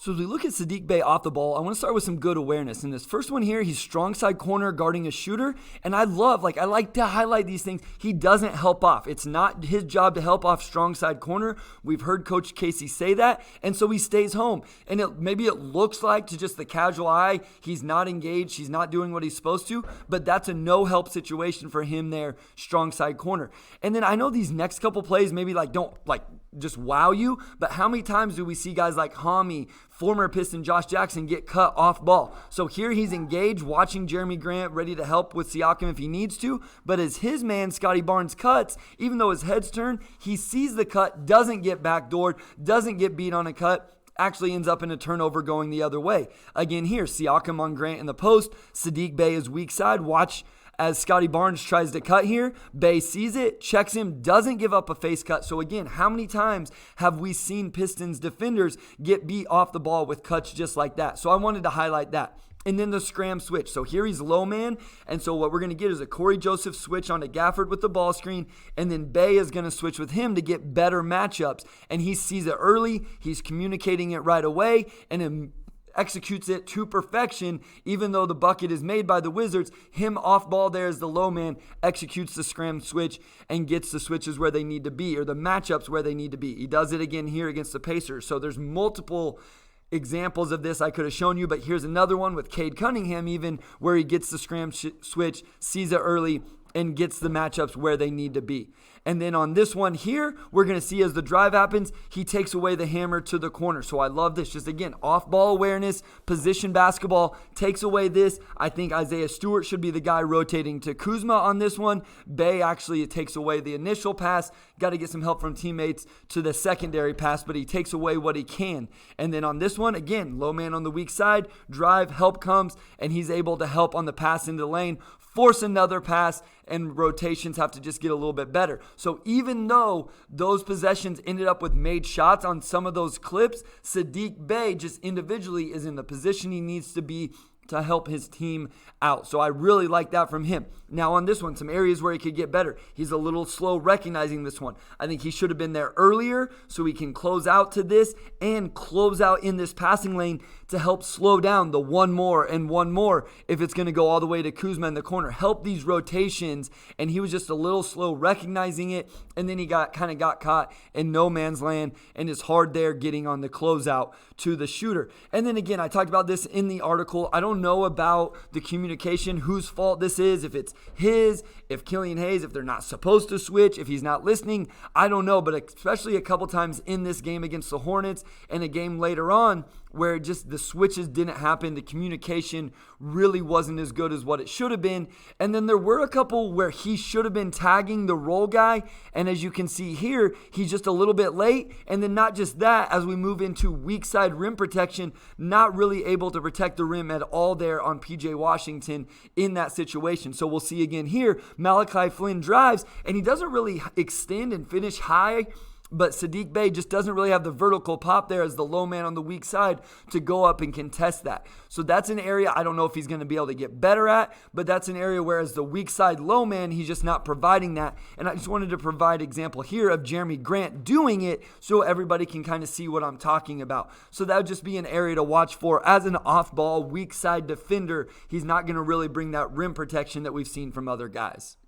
So as we look at Saddiq Bey off the ball, I want to start with some good awareness. In this first one here, he's strong side corner guarding a shooter. And I like to highlight these things. He doesn't help off. It's not his job to help off strong side corner. We've heard Coach Casey say that. And so he stays home. And maybe it looks like to just the casual eye, he's not engaged. He's not doing what he's supposed to. But that's a no help situation for him there, strong side corner. And then I know these next couple plays maybe don't just wow you, but how many times do we see guys like Hami, former Piston Josh Jackson, get cut off ball? So here he's engaged, watching Jeremy Grant, ready to help with Siakam if he needs to, but as his man, Scotty Barnes, cuts, even though his head's turned, he sees the cut, doesn't get backdoored, doesn't get beat on a cut, actually ends up in a turnover going the other way. Again here, Siakam on Grant in the post, Saddiq Bey is weak side, watch as Scotty Barnes tries to cut here. Bey sees it, checks him, doesn't give up a face cut. So again, how many times have we seen Pistons defenders get beat off the ball with cuts just like that? So I wanted to highlight that. And then the scram switch. So here he's low man. And so what we're going to get is a Corey Joseph switch onto Gafford with the ball screen. And then Bey is going to switch with him to get better matchups. And he sees it early. He's communicating it right away. And executes it to perfection, even though the bucket is made by the Wizards. Him off ball there as the low man executes the scram switch and gets the switches where they need to be, or the matchups where they need to be. He does it again here against the Pacers. So there's multiple examples of this I could have shown you, but here's another one with Cade Cunningham even, where he gets the scram switch, sees it early, and gets the matchups where they need to be. And then on this one here, we're going to see as the drive happens, he takes away the hammer to the corner. So I love this. Just again, off-ball awareness, position basketball, takes away this. I think Isaiah Stewart should be the guy rotating to Kuzma on this one. Bey actually takes away the initial pass. Got to get some help from teammates to the secondary pass, but he takes away what he can. And then on this one, again, low man on the weak side, drive, help comes, and he's able to help on the pass into the lane, force another pass, and rotations have to just get a little bit better. So even though those possessions ended up with made shots on some of those clips, Saddiq Bey just individually is in the position he needs to be to help his team out. So I really like that from him. Now on this one, some areas where he could get better. He's a little slow recognizing this one. I think he should have been there earlier so he can close out to this and close out in this passing lane to help slow down the one more if it's going to go all the way to Kuzma in the corner. Help these rotations, and he was just a little slow recognizing it, and then he got caught in no man's land and is hard there getting on the closeout to the shooter. And then again, I talked about this in the article. I don't know about the communication, whose fault this is, if it's his, if Killian Hayes, if they're not supposed to switch, if he's not listening, I don't know. But especially a couple times in this game against the Hornets and a game later on where just the switches didn't happen, the communication really wasn't as good as what it should have been. And then there were a couple where he should have been tagging the roll guy, and as you can see here, he's just a little bit late. And then not just that, as we move into weak side rim protection, not really able to protect the rim at all there on PJ Washington in that situation. So we'll see again here, Malachi Flynn drives, and he doesn't really extend and finish high, but Saddiq Bey just doesn't really have the vertical pop there as the low man on the weak side to go up and contest that. So that's an area I don't know if he's going to be able to get better at, but that's an area where as the weak side low man, he's just not providing that. And I just wanted to provide an example here of Jeremy Grant doing it so everybody can kind of see what I'm talking about. So that would just be an area to watch for as an off-ball weak side defender. He's not going to really bring that rim protection that we've seen from other guys.